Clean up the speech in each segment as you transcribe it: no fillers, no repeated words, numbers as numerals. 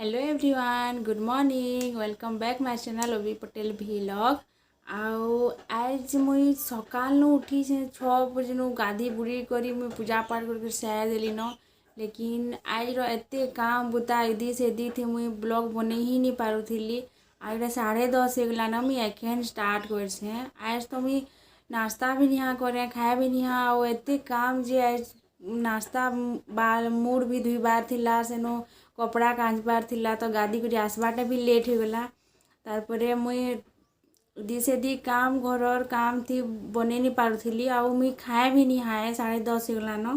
Hello everyone, good morning, welcome back my channel Obi Patel vlog. आउ आज मुई सकाल उठी 6 बजे गाधी बुड़ी करी मुई पूजा पाठ कर सार देली न। लेकिन आज एते काम बुता इदी से दी थे मुई ब्लॉग बने ही नहीं पारुथिली। आज 10:30 होगला न मुई एखेन स्टार्ट करछे। आज तो मुई नाश्ता भी नहीं करे, खाए भी नहीं और एते काम जे आज नाश्ता बाल मुड़ भी धुईबार थिला सेनो कपड़ा कांचबार थिला तो गादी को आसबाटा भी लेट हो गला। तारपरे मुई दी से दी काम घर काम थी बने नहीं पारुथिली आ मुई खाए भी नहीं हाए 10:30 होगला न।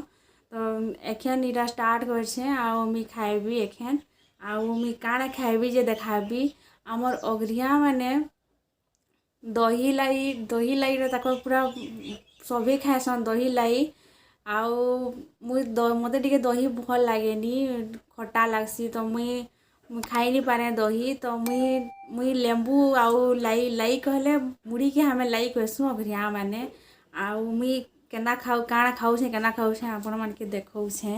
तो एखेन इटा स्टार्ट करछे आ मुई खाएबी एखेन आ मुई काଣା खाएबी जे देखाबी। आमर अगरिया माने दही लाई ताको पूरा सभी खाएसन दही लाई। आउ मुई मते टिके दही भल लागेनी, खट्टा लागसी तो मुई खाई नहीं पारे दही। तो मुई लेंबू आउ लाई कहले मुड़ी के हमें लाई कहसु अघरिया माने। आउ मुई केना खाऊ काଣା खाऊछे केना खाऊछे आपण मान के देखौछे।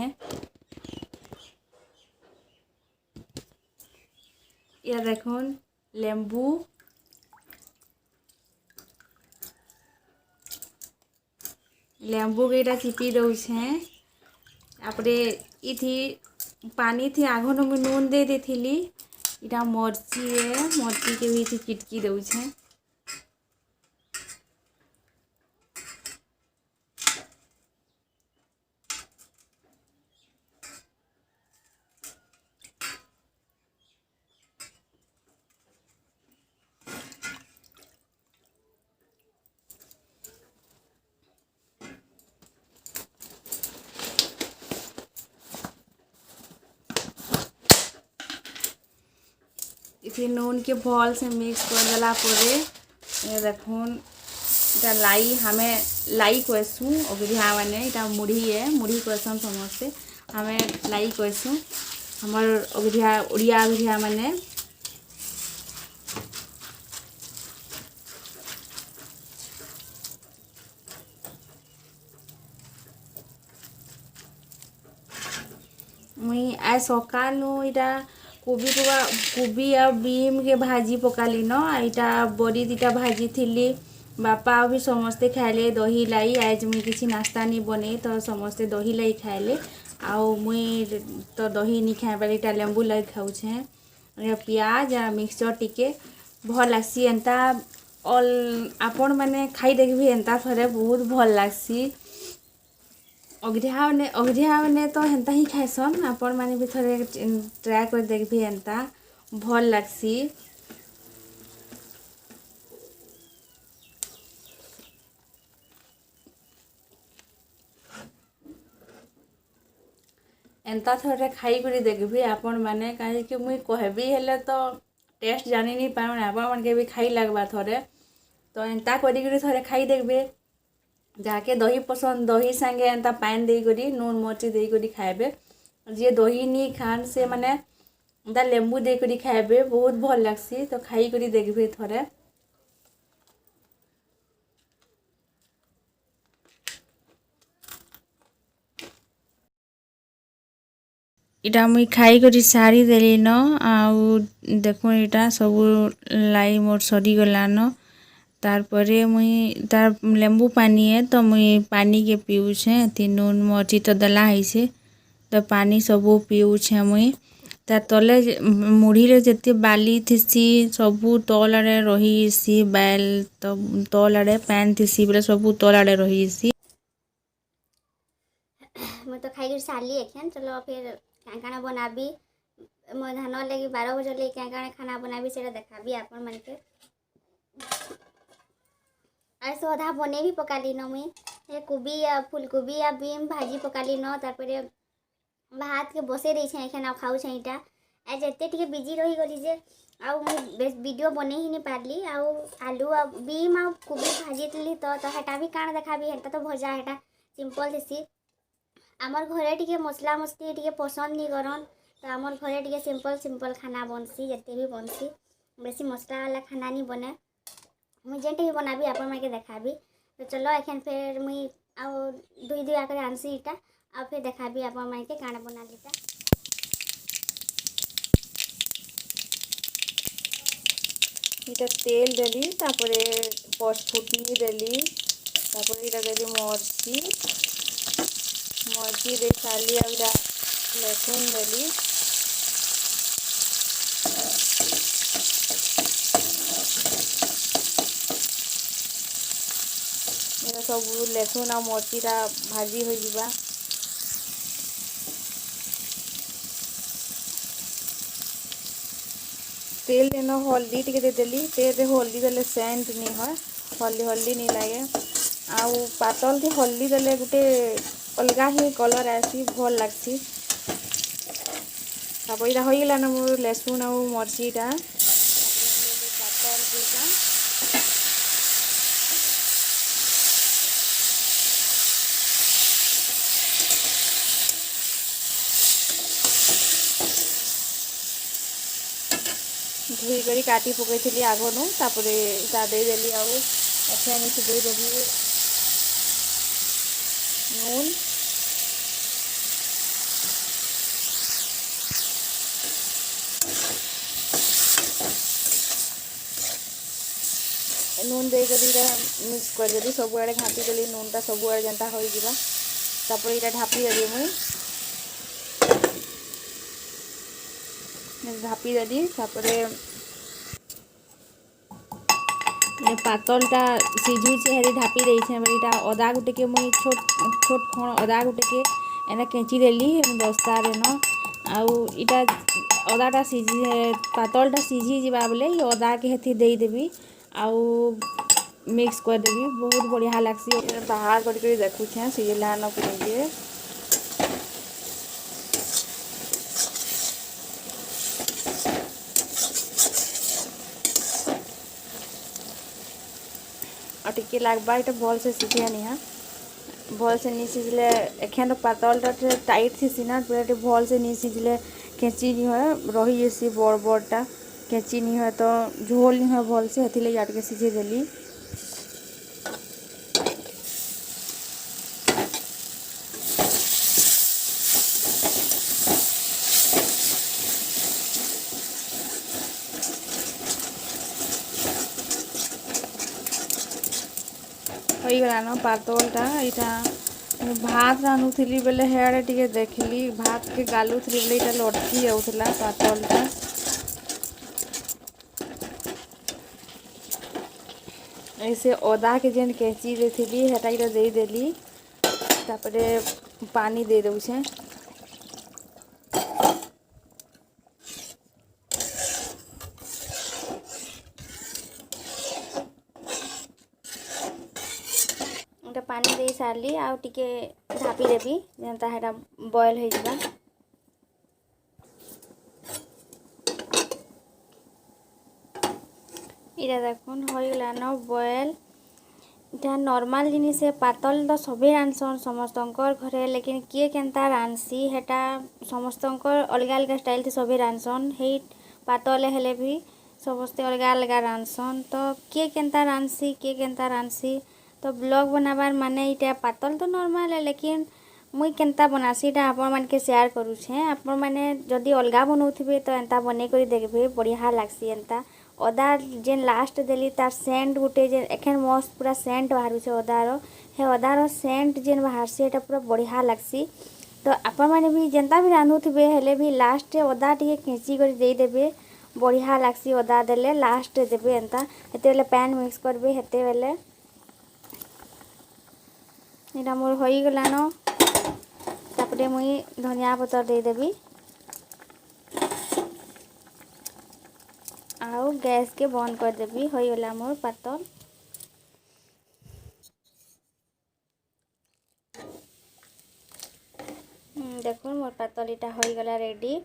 ये देखुन लेंबू के इटा चिपी दौछे। तापरे इथी पानी थी आघो न मुई नून दे देथिली। इटा मर्ची के भी इथी चिटकी दौछे। इथी नून के भल से मिक्स कर देला परे ये देखुन इटा लाई हमें लाई कहसु अगरिया माने। इटा मुढ़ी कहसन समस्ते, हमें लाई कहसु हमर अगरिया उड़िया अगरिया माने। मुई आज सकाल इटा कोबी और बीम के भाजी पकाली न। इटा बड़ी दीटा भाजी थिली बापा भी समस्ते खाइले दही लाई। आज मुई किसी नाश्ता नहीं बने तो समस्ते दही लाई खाइले आउ मुई तो दही नहीं खाए पारे इटा लेंबू लाई खाऊछे। प्याज आ मिक्सचर टिके भल लागसी एंता आपण माने खाई देखबी एंता थरे बहुत भल लागसी। अगरिया माने तो हेन्ता ही खाएसन, आपण माने भी थोड़े ट्राई कर देखबी एंता भल लागसी। एंता थोड़े खाई कर देखबी आपण माने, कहीं मुई कहबी हेले तो टेस्ट जानी नहीं पारे आपण मान के भी खाई लगबा थोड़े। तो एंता करी थोड़े खाई देखबे। जाके दही पसंद दही संगे एंता पान दे करी नून मर्ची दे करी खाएबे। जे दही नहीं खान से माने एंता लेंबू दे करी खाएबे बहुत भल लागसी। तो खाई करी देखबे थोड़े। इटा मुई खाई करी सारी देली न। आउ देखो इटा सब लाई मोर सरी गला न। तारपरे मुई तार लेंबू पानी है तो मुई पानी के पीऊछे। थी नून मर्ची तो दला है तो पानी सबू पीऊछे मुई। तार तले मुढ़ी रे जते बाली थिसी सबू तल आड़े रहीसी बैल तो तल आड़े पैन थिसी बोले सबू तल आड़े रहीसी। मैं तो खाई सारली एखेन। चलो फिर क्या काଣା बनाबी मोर धान लगी 12 बजे लगे क्या काଣା खाना बनाबी से देखाबी आपण मन के। आज तो अधा बने भी पकाली न मुई कोबी या फूलकोबी या बीम भाजी पकाली न। तारपरे भात के बसे रही एखेन आ खाऊछे। इटा आज एते टिके बिजी रही गली जे आउ मुई वीडियो बने ही नहीं पारली। आउ आलू आ बीम आ कोबी भाजी ली तो हेटा भी काଣା देखाबी। हेटा तो भजा हेटा सिंपल थी। आमर घरे टिके मसला मसली टिके पसंद नहीं करन तो आमर घरे टिके सिंपल खाना बनसी जते भी बनसी बेसी मसला वाला खाना नहीं बने। मुई जेनटे भी बनाबी आपण माके देखाबी। तो चलो एखेन फिर मुई आउ दुई आकर आनसी इटा आ फिर देखाबी आपण माके काଣା बनालीटा। इटा तेल देली तापरे पचफुटनी देली तापरे इटा देली मर्ची दे सारी आ लहसुन देली ये सब लहसुन आ मर्चीटा भाजी हो जावा तेल देन हल्दी टिके देदेली तेल हल्दी देले सेंट नहीं है हल्दी हल्दी नहीं लगे आउ पातल के हल्दी देले गोटे अलग ही कलर आसी भल लगसी तापर यहाँ हो गलान मोर लहसुन आ मर्चीटा पातल पूरा धोई कर काटी पकई आगनु तापर इटा देदेली आगे सिझेदेली नून नून देकर मिक्स करदेली सब आड़े घाटी देली नूनटा सब आड़े जेनता हो तापर इटा ढापी देली मुई ढापी देली तापर पातलटा सिझुचे हेरी ढापी देछे इटा अदा गुटे के मुई छोट छोट खण अदा गुटे के एना केंची देली दस्तार न आउ इटा अदाटा सिझी पातलटा सिझी जीवा बेले ये अदा के हेथी दे देबी आउ मिक्स कर देबी बहुत बढ़िया लागसी बाहर करके देखुछे सिझला न पूरे और टिके लागबा इटा भल से सिझे नहीं हाँ भल से नहीं सिझले एखन पातलटा टाइट थी ना पूरा भल से नहीं सिझले केंची नहीं है रही जैसी बड़ बड़टा केंची नहीं है तो झोल नहीं है भल से हेथी लगे आटके सिझे देली हो गलान पातलटा यहाँ भात रांधुली बेले हेड़े टे देखली भात के गालुली बेले यहाँ लटकी जाऊला पातलटा ऐसे अदा के जेन केची देली हेटा इटा दे देली तापरे पानी दे दउछे पानी दे सारी आउ टिके ढापी देवी जेनता हेटा बॉयल हो जावा इटा देखुन हो गलान बॉयल इटा नॉर्मल जिनिस पातल तो सभी रांधसन समस्तंकर घरे लेकिन किए केनता रांधसी हेटा समस्तंकर अलग अलग स्टाइल थी सभी रांधसन हे पातल हेले भी समस्ते अलग अलग रांधसन तो किए केनता रांधसी किए केनता रांधसी तो ब्लॉग बनाबार माने इटा पातल तो नॉर्मल है लेकिन मुई केनता बनासी इटा आपण मान के शेयर करूछे आपण माने जदी अलगा बनाउथिबे तो एंता बने करी देखबे बढ़िया लागसी एंता अदा जेन लास्ट देली तार सेंट गुटे जे एखन मस्त पूरा सेंट बाहरुछे अदार हे अदार सेंट जेन बाहरसी एटा पूरा बढ़िया लागसी तो आपण माने भी जेनता भी रांधुथिबे हेले भी लास्ट अदा टिके केंची करी दे देबे बढ़िया लागसी अदा देले लास्ट देबे एंता हेते बेले पैन मिक्स करबे हेते बेले इटा मोर हो गलान तापरे मुई धनिया पतर दे देबी आउ गैस के बंद कर देबी हो गला मोर पातल देखो मोर पातल इटा हो गला रेडी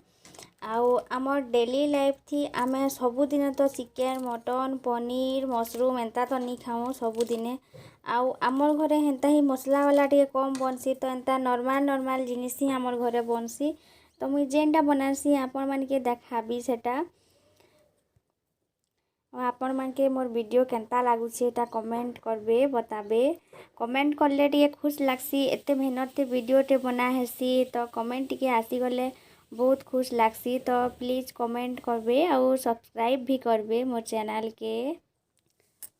आउ आमर डेली लाइफ थी आमे सबुदिन तो चिकेन मटन पनीर मशरूम एंता तो नहीं खाऊँ सबुदिने आउ आमर घरे हेन्ता ही मसला वाला टे कम बनसी तो एंता नॉर्मल नॉर्मल जिनिस ही आमर घरे बनसी तो मुई जेनटा बनासी आपण मान के देखाबी सेटा आपण मान के मोर वीडियो केनता लागुछे ता कमेंट करबे बताबे कमेंट करले टे खुश लागसी एते मेहनत ते वीडियो टे बना हेसी तो कमेंट टे आसी गले बहुत खुश लागसी। तो प्लीज कमेंट करबे और सब्सक्राइब भी करबे मोर चैनल के।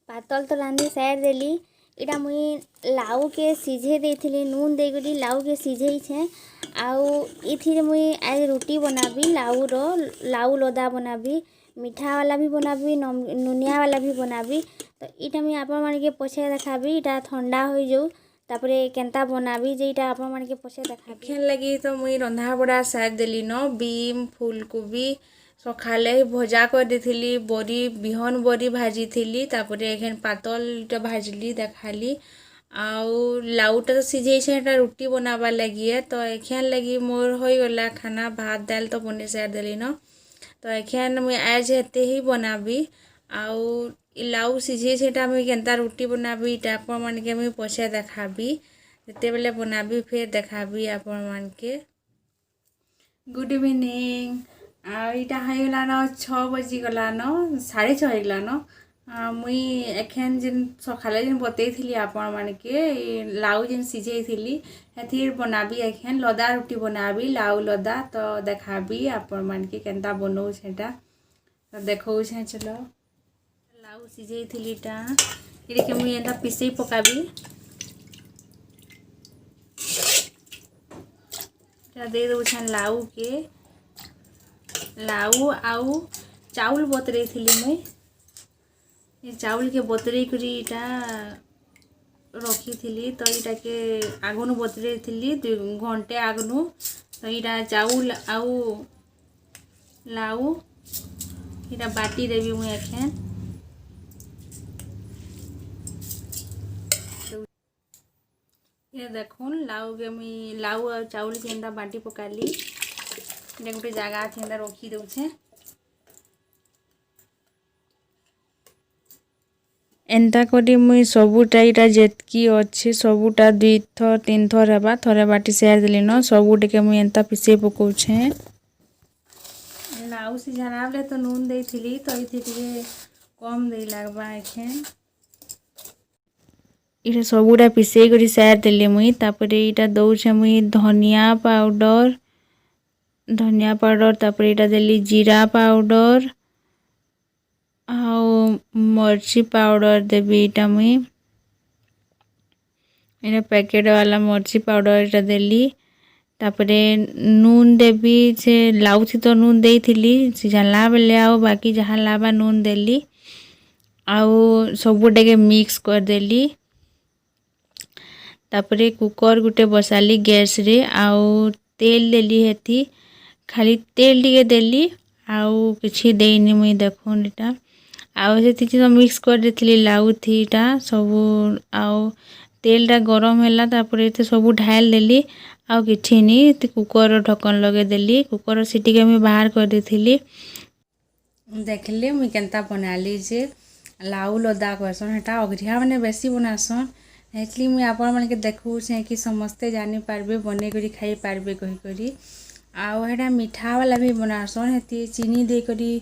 पातल तो रांधि सार देली। इटा मुई लाउ के सीझे देथिली नून देगली लाउ के सीझे छे। आउ इथिरे मुई आज रोटी बनाबी लाउ लदा बनाबी मीठा वाला भी बनाबी नुनिया वाला भी बनाबी। तो इटा मुई आपण माने के पछे देखाबी। इटा ठंडा हो जाऊ तापरे केनता बनाबी जे इटा आपण माने के पछे देखाबी। खेन लगी तो मुई रंधा बड़ा सार देली न बीम फूलकोबी सकाले भजा कर देथिली बड़ी बिहन बड़ी भाजी थिली तापरे एखन पातलटा भाजली देखाली आउ लाउटा तो सीझे छे रुटी बनाबार लगी है। तो एखन लगी मोर हो गला खाना भात दाल तो बने सार देली न। तो एखन मुई आज हेते ही बनाबी आउ लाउ सीझे छेटा मुई केनता रुटी बनाबी इटा आपण माने के मुई पछे देखाबी जेते बेले बनाबी फिर देखाबी आपण मान के। गुड इवनिंग इटा होगला न 6 बजी गला न 6:30 होगला न। मुई एखन जेन सकाले जेन बतैथिली आपण मान के लाउ जेन सीझेइथिली हेथिर बनाबी एखन लदा रुटी बनाबी लाउ लदा। तो देखाबी आपण मान के केनता बनौ छेटा तो देखौ छे। चलो लाउ सीझेइथिली टा इके मुई एंता पिसई पकाबी दे दो लाउ के लाउ आउ चाउल बतरे थिली मुई चाउल के बतरे करी इटा रखी थिली। तो इटा के आगनु बतरे थिली 2 घंटे आगनु। तो इटा चाउल आउ लाउ इटा बाटी देवी मुई एखन ये देखुन लाउ के मुई लाउ और चाउल के एंता बाटी पकाली इटा गोटे जगह एंता रखी दउछे। एंता करी मुई सबुटा इटा जेतकी अच्छे सबुटा 2 थर 3 थर हेबा थरे बाटी सेर देली न सबुटे के मुई एंता पिसे पकाउछे। लाउ सीझाला बेले तो नून देथिली तो इथे टिके कम दे लागबा एखन इटा सबुटा पिसे करी सेर देली मुई। तापरे इटा दउछे मुई धनिया पाउडर तापरे इटा देली जीरा पाउडर आउ मर्ची पाउडर देवी इटा मुई इटा पैकेट वाला मर्ची पाउडर इटा देली। तापरे नून देवी से लाउ थी तो नून देथिली सीझाला बेले आउ बाकी जहाँ लाबा नून देली आउ सबुटे के मिक्स कर देली। तापरे कुकर गुटे बसाली गैस रे आउ तेल देली हेथी खाली तेल टिके देली आउ किछि देइनी मुई देखुन इटा आउ हेथि तो मिक्स कर देथिली लाउ थी इटा सबु आउ तेलटा गरम होला तापरे एते सबु ढाल देली आउ किछि नी कुकर ढक्कन लगे देली कुकर सीटी के मुई बाहर कर देथिली। देखले मुई केनता बनाली जे लाउ लदा कहसन हेटा अघरिया माने बेसी बनासन हेतली मुई आपण माने के देखौछे कि समस्ते जानि पारबे बने करी खाई पारबे कहि करी आउ हेटा मीठा वाला भी बनासन हेती चीनी दे करी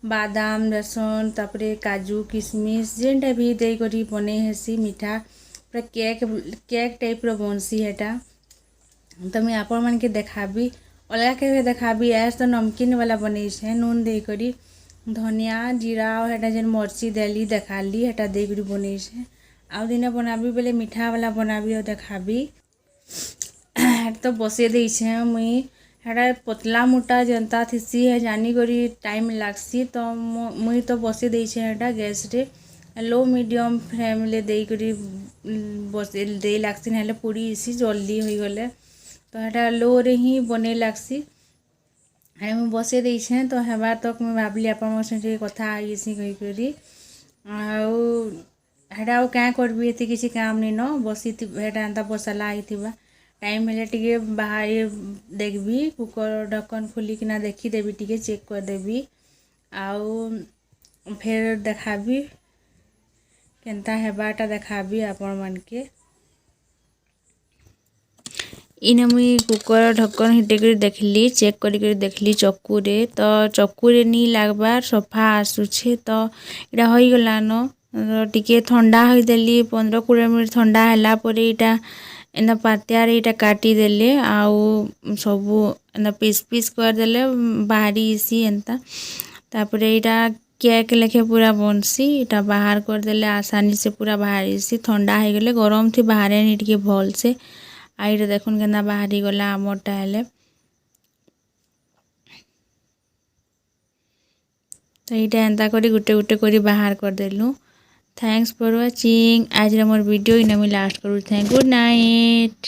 बादाम देसन तापरे काजू किशमिश जेनटा भी दे करी बने हेसी मीठा पूरा केक टाइप रो बनसी हेटा। तो मुई आपण माने के देखाबी अलगा के देखाबी आज तो नमकीन वाला बनै छे नून दे करी धनिया जीरा और हेटा जेन मर्ची देली देखाली हेटा दे करी बनै छे आउ दिने बनाबी बेले मीठा वाला बनाबी और देखाबी। तो बसे दे छे मुई हेटा पतला मोटा जनता थिसी है जानी करी टाइम लागसी। तो मुई तो बसे दे छे हेटा गैस रे लो मीडियम फ्लेम ले दे करी बसे दे लागसी नहले पूरी इसी जल्दी हो गले। तो हेटा लो रे ही बने लागसी मुई बसे दे छे। तो हेबा तक मुई भाबली आपण से कथा आइसी कहि करी आउ हेटा आउ क्या करबी एते किसी काम नहीं न बसी हेटा एंता बसाला आइथिबा टाइम हेले टिके बाहर देखबी कुकर ढक्कन खोलिकिना देखीदेवी टिके चेक करदेवी आउ फिर देखाबी केनता हेबाटा देखाबी आपण मानके। इने मुई कुकर ढक्कन हिटेकरी देखली चेक करी देखली चक्कू रे तो चक्कू रे नी लागबार सफा आसुछे। तो इटा होई गला न टिके ठंडा होई देली 15-20 मिनट ठंडा हैला परे इटा एना पातियारे इटा काटी देले आउ सबू एना पीस पीस कर देले बाहरी इसी एंता तापरे इटा केक लेखे पूरा बनसी इटा बाहर कर देले आसानी से पूरा बाहरी इसी ठंडा हो गले गरम थी बाहरे नी टिके भल से आइरे देखुन केना बाहरी गला आमरटा हेले तो यहाँ एंता करी गुटे गुटे करी बाहर कर देलु। Thanks for watching. आज मोर वीडियो इन मुझे लास्ट करूँ। Good night.